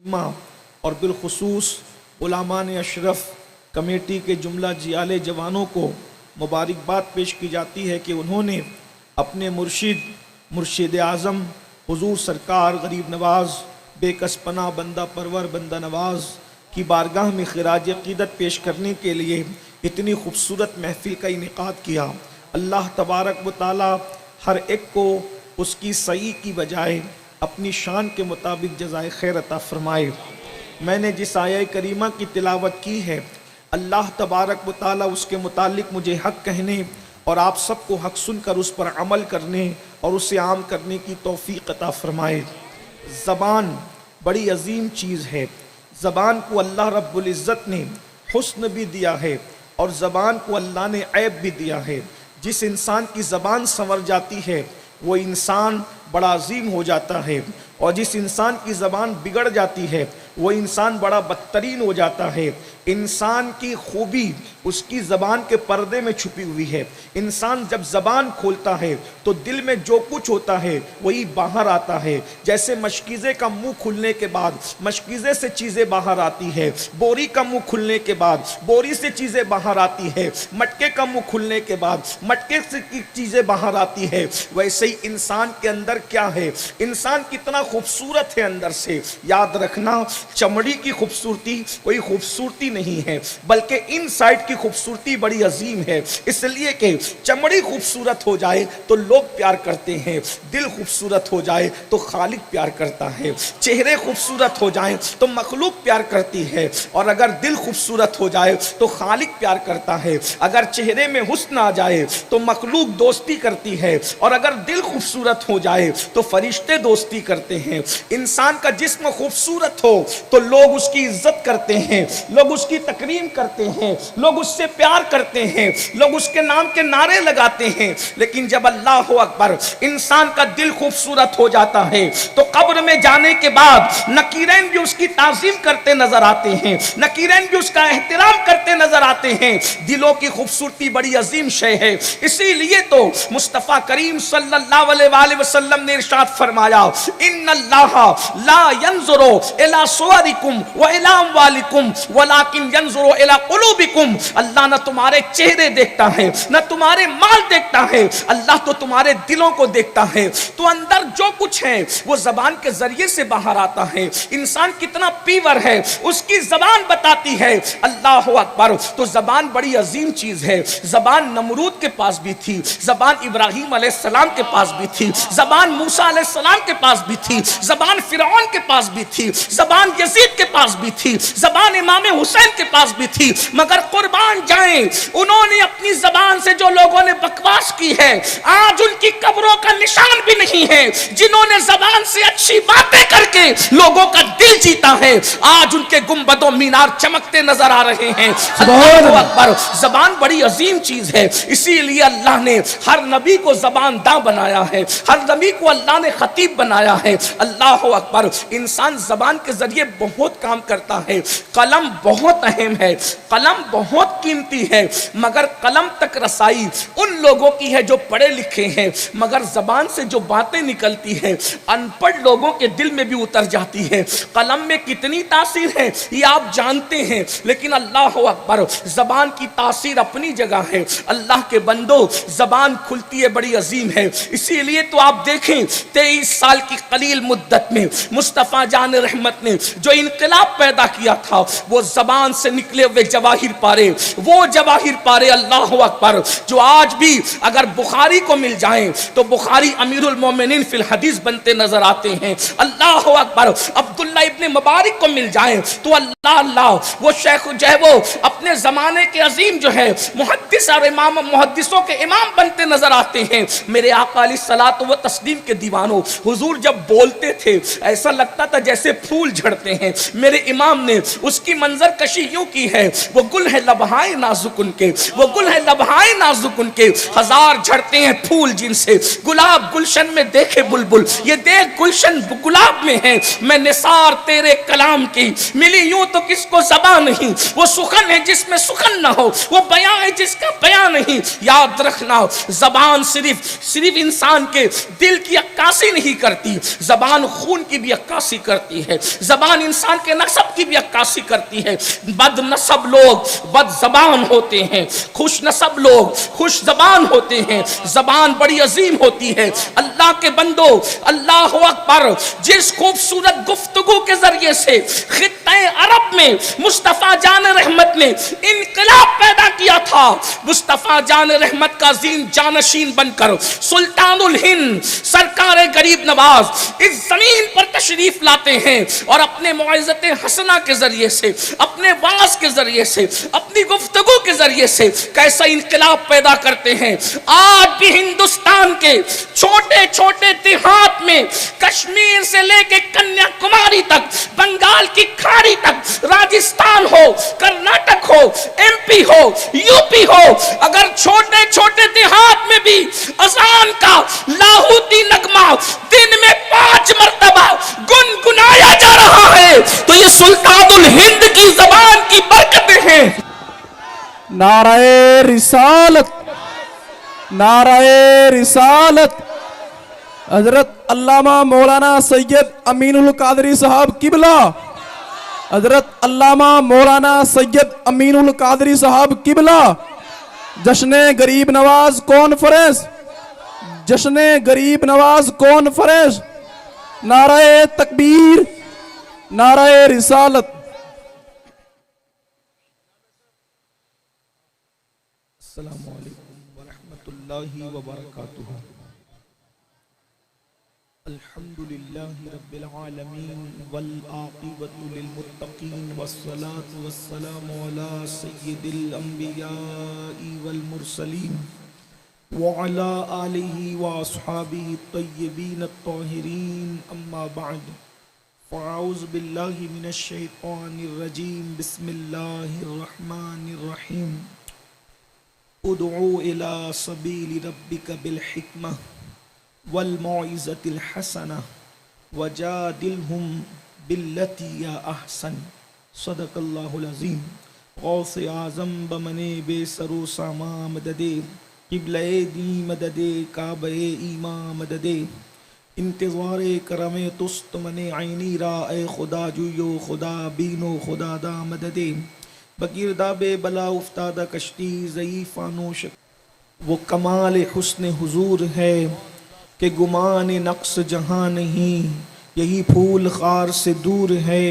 اور بالخصوص علماء اشرف کمیٹی کے جملہ جیال جوانوں کو مبارکباد پیش کی جاتی ہے کہ انہوں نے اپنے مرشد اعظم حضور سرکار غریب نواز بے کس پناہ بندہ پرور بندہ نواز کی بارگاہ میں خراج عقیدت پیش کرنے کے لیے اتنی خوبصورت محفل کا انعقاد کیا۔ اللہ تبارک و تعالی ہر ایک کو اس کی سعی کی بجائے اپنی شان کے مطابق جزائے خیر عطا فرمائے۔ میں نے جس آیہ کریمہ کی تلاوت کی ہے، اللہ تبارک و تعالی اس کے متعلق مجھے حق کہنے اور آپ سب کو حق سن کر اس پر عمل کرنے اور اسے عام کرنے کی توفیق عطا فرمائے۔ زبان بڑی عظیم چیز ہے۔ زبان کو اللہ رب العزت نے حسن بھی دیا ہے اور زبان کو اللہ نے عیب بھی دیا ہے۔ جس انسان کی زبان سنور جاتی ہے وہ انسان بڑا عظیم ہو جاتا ہے، اور جس انسان کی زبان بگڑ جاتی ہے وہ انسان بڑا بدترین ہو جاتا ہے۔ انسان کی خوبی اس کی زبان کے پردے میں چھپی ہوئی ہے۔ انسان جب زبان کھولتا ہے تو دل میں جو کچھ ہوتا ہے وہی باہر آتا ہے۔ جیسے مشکیزے کا منہ کھلنے کے بعد مشکیزے سے چیزیں باہر آتی ہے، بوری کا منہ کھلنے کے بعد بوری سے چیزیں باہر آتی ہے، مٹکے کا منہ کھلنے کے بعد مٹکے سے چیزیں باہر آتی ہے، ویسے ہی انسان کے اندر کیا ہے؟ انسان کتنا خوبصورت ہے اندر سے۔ یاد رکھنا، چمڑی کی خوبصورتی کوئی خوبصورتی نہیں ہے، بلکہ ان سائڈ کی خوبصورتی بڑی عظیم ہے۔ اس لیے کہ چمڑی خوبصورت ہو جائے تو لوگ پیار کرتے ہیں، دل خوبصورت ہو جائے تو خالق پیار کرتا ہے، چہرے خوبصورت ہو جائیں تو مخلوق پیار کرتی ہے، اور اگر دل خوبصورت ہو جائے تو خالق پیار کرتا ہے۔ اگر چہرے میں حسن آ جائے تو مخلوق دوستی کرتی ہے، اور اگر دل خوبصورت ہو جائے تو فرشتے دوستی کرتے ہیں۔ انسان کا جسم خوبصورت ہو تو لوگ اس کی عزت کرتے ہیں، لوگ اس کی تکریم کرتے ہیں، لوگ اس سے پیار کرتے ہیں، لوگ اس کے نام کے نعرے لگاتے ہیں۔ لیکن جب اللہ اکبر انسان کا دل خوبصورت ہو جاتا ہے تو قبر میں جانے کے بعد نکیرین بھی اس کی تعظیم کرتے نظر آتے ہیں، نکیرین بھی اس کا احترام کرتے نظر آتے ہیں۔ دلوں کی خوبصورتی بڑی عظیم شے ہے۔ اسی لیے تو مصطفیٰ کریم صلی اللہ علیہ وآلہ وسلم نے ارشاد فرمایا، ان اللہ لا ينظر الى صورکم والى اموالکم ولکن ينظر الى قلوبکم۔ اللہ نہ تمہارے چہرے دیکھتا ہے نہ تمہارے مال دیکھتا ہے، اللہ تو تمہارے دلوں کو دیکھتا ہے۔ تو اندر جو کچھ ہے وہ زبان کے ذریعے سے باہر آتا ہے۔ انسان کتنا پیور ہے اس کی زبان بتاتی ہے۔ اللہ اکبر۔ تو زبان بڑی عظیم چیز ہے۔ زبان نمرود کے پاس بھی تھی، زبان ابراہیم علیہ السلام کے پاس بھی تھی، زبان موسیٰ علیہ السلام کے پاس بھی تھی، زبان فرعون کے پاس بھی تھی، زبان یزید کے پاس بھی تھی، زبان امام حسین کے پاس بھی تھی، مگر قربان جائیں انہوں نے اپنی زبان سے جو لوگوں نے بکواس کی ہے آج ان کی قبروں کا نشان بھی نہیں ہے۔ جنہوں نے زبان سے اچھی باتیں کر کے لوگوں کا دل جیتا ہے آج ان کے گنبد و مینار چمکتے نظر آ رہے ہیں۔ اللہ اکبر۔ زبان بڑی عظیم چیز ہے، اسی لیے اللہ نے ہر نبی کو زبان داں بنایا ہے، ہر نبی کو اللہ نے خطیب بنایا ہے۔ اللہ اکبر۔ انسان زبان کے ذریعے بہت کام کرتا ہے۔ قلم بہت اہم ہے، قلم بہت قیمتی ہے، مگر قلم تک رسائی ان لوگوں کی ہے جو پڑھے لکھے ہیں، مگر زبان سے جو باتیں نکلتی ہیں ان پڑھ لوگوں کے دل میں بھی اتر جاتی ہے۔ قلم میں کتنی تاثیر ہے یہ آپ جانتے ہیں، لیکن اللہ اکبر زبان کی تاثیر اپنی جگہ ہے۔ اللہ کے بندو، زبان کھلتی ہے بڑی عظیم ہے۔ اسی لیے تو آپ دیکھیں 23 سال کی قلیل مدت میں مصطفیٰ جان رحمت نے جو انقلاب پیدا کیا تھا وہ زبان سے نکلے ہوئے جواہر پارے، وہ جواہر پارے اللہ اکبر جو آج بھی اگر بخاری کو مل جائیں تو بخاری امیر المومنین فی الحدیث بنتے نظر آتے ہیں۔ اللہ اکبر۔ عبداللہ ابن مبارک کو مل جائیں تو اللہ اللہ وہ شیخ جو ہے وہ اپنے زمانے کے عظیم جو ہے محدث اور امام محدثوں کے امام بنتے نظر آتے ہیں۔ میرے آقا علیہ الصلوۃ والتسلیم کے دیوانوں، حضور جب بولتے تھے ایسا لگتا تھا جیسے پھول جھڑتے ہیں۔ میرے امام نے اس کی منظر کشی یوں کی ہے، وہ گل ہے لبہاں لبہائے نازک ان کے، وہ گل ہے لبہائے نازک ان کے، ہزار جھڑتے ہیں پھول جن سے، گلاب گلشن میں دیکھے بلبل، یہ دیکھ گلشن گلاب میں ہے، میں نثار تیرے کلام کی، ملی یوں تو کس کو زبان نہیں، وہ سخن ہے جس میں سخن نہ ہو، وہ بیان ہے جس کا بیان نہیں۔ یاد رکھنا زبان صرف انسان کے دل کی عکاسی نہیں کرتی، زبان خون کی بھی عکاسی کرتی ہے، زبان انسان کے نسب کی بھی عکاسی کرتی ہے۔ بد نسب لوگ بد زبان ہوتے ہیں، خوش نسب لوگ خوش زبان ہوتے ہیں، زبان بڑی عظیم ہوتی ہے۔ اللہ کے بندو اللہ اکبر، جس خوبصورت گفتگو کے ذریعے سے خطہ عرب میں مصطفیٰ جان رحمت نے انقلاب پیدا کیا تھا، مصطفیٰ جان رحمت کا زین جانشین بن کر سلطان الہند سرکار غریب نواز اس زمین پر تشریف لاتے ہیں اور اپنے موعظت حسنہ کے ذریعے سے، اپنے واعظ کے ذریعے سے، اپنی گفتگو کے ذریعے سے کیسا انقلاب پیدا کرتے ہیں۔ آج بھی ہندوستان کے چھوٹے چھوٹے دیہات میں، کشمیر سے لے کے کنیا کماری تک، بنگال کی کھاڑی تک، راجستھان ہو، کرناٹک ہو، ایم پی ہو، یو پی ہو، اگر چھوٹے چھوٹے دیہات میں بھی اذان کا لاہوتی نغمہ دن میں 5 مرتبہ گنگنایا جا رہا ہے تو یہ سلطان الہند کی زبان کی برکتیں ہیں۔ نعرہ رسالت، نعرہ رسالت۔ حضرت علامہ مولانا سید امین القادری صاحب قبلہ، حضرت علامہ مولانا سید امین القادری صاحب قبلہ۔ جشن غریب نواز کانفرنس، جشن غریب نواز کانفرنس۔ نعرہ تکبیر، نعرہ رسالت۔ السلام علیکم ورحمۃ اللہ وبرکاتہ۔ الحمدللہ رب العالمین والعاقبۃ للمتقین والصلاة والسلام علی سید الانبیاء والمرسلین وعلی آلہ واصحابہ الطیبین الطاہرین، اما بعد فاعوذ باللہ من الشیطان الرجیم، بسم اللہ الرحمن الرحیم۔ ادعو الى سبیل ربک بالحکمہ والموعظۃ الحسنہ وجادلہم باللتی ہی احسن، صدق اللہ العظیم۔ غوث اعظم بمنے بے سر و ساما مددے، قبلہ دی مددے، کعبہ ایمان مددے، انتظار کرم تست من عینی را، اے خدا جویو خدا بینو خدا دا مددے، بگرداب بلا افتادہ کشتی ضعیف نوش۔ وہ کمال حسن حضور ہے کہ گمان نقص جہاں نہیں، یہی پھول خار سے دور ہے،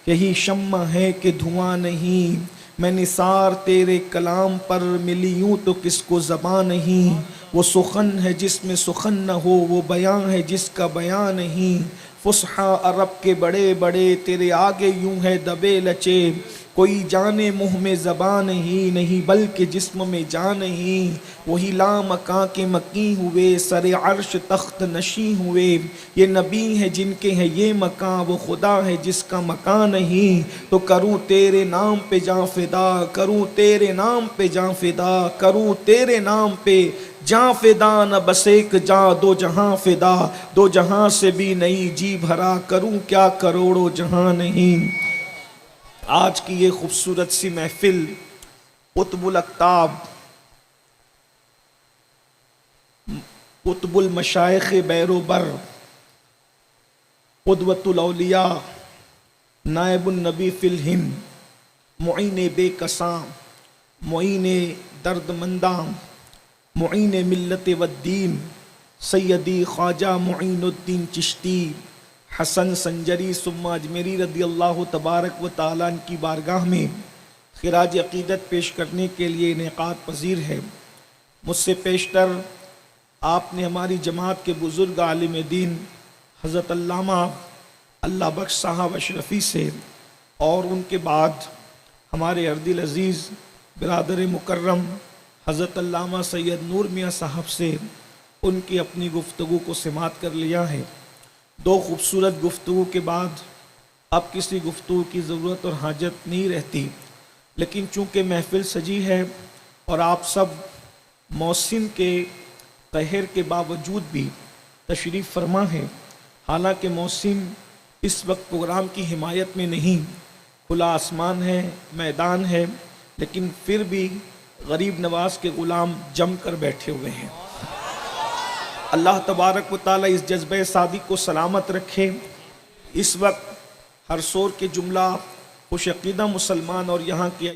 یہی شمع ہے کہ دھواں نہیں۔ میں نثار تیرے کلام پر، ملی یوں تو کس کو زبان نہیں۔ وہ سخن ہے جس میں سخن نہ ہو، وہ بیان ہے جس کا بیان نہیں۔ فصحا عرب کے بڑے بڑے تیرے آگے یوں ہے دبے لچے، کوئی جانے منہ میں زبان ہی نہیں بلکہ جسم میں جان نہیں۔ وہی لامکاں کے مکیں ہوئے، سر عرش تخت نشیں ہوئے، یہ نبی ہیں جن کے ہیں یہ مکان، وہ خدا ہے جس کا مکان نہیں۔ تو کروں تیرے نام پہ جاں فدا، کروں تیرے نام پہ جاں فدا، کروں تیرے نام پہ جاں فدا، نہ بس ایک جاں دو جہاں فدا، دو جہاں سے بھی نہیں جی بھرا، کروں کیا کروڑوں جہاں نہیں۔ آج کی یہ خوبصورت سی محفل قطب الاقطاب، قطب المشائخ بیر و بر، قدوۃ الاولیاء، نائب النبی فی الہند، معین بے کساں، معین درد منداں، معین ملت والدین، سیدی خواجہ معین الدین چشتی حسن سنجری ثم اجمیری رضی اللہ تبارک و تعالیٰ کی بارگاہ میں خراج عقیدت پیش کرنے کے لیے انعقاد پذیر ہے۔ مجھ سے پیشتر آپ نے ہماری جماعت کے بزرگ عالم دین حضرت علامہ اللہ بخش صاحب اشرفی سے، اور ان کے بعد ہمارے اردل عزیز برادر مکرم حضرت علامہ سید نور میاں صاحب سے ان کی اپنی گفتگو کو سماعت کر لیا ہے۔ دو خوبصورت گفتگو کے بعد اب کسی گفتگو کی ضرورت اور حاجت نہیں رہتی۔ لیکن چونکہ محفل سجی ہے اور آپ سب محسن کے قہر کے باوجود بھی تشریف فرما ہیں، حالانکہ محسن اس وقت پروگرام کی حمایت میں نہیں، کھلا آسمان ہے، میدان ہے، لیکن پھر بھی غریب نواز کے غلام جم کر بیٹھے ہوئے ہیں۔ اللہ تبارک و تعالیٰ اس جذبہ صادق کو سلامت رکھے۔ اس وقت ہر سور کے جملہ خوش عقیدہ مسلمان اور یہاں کے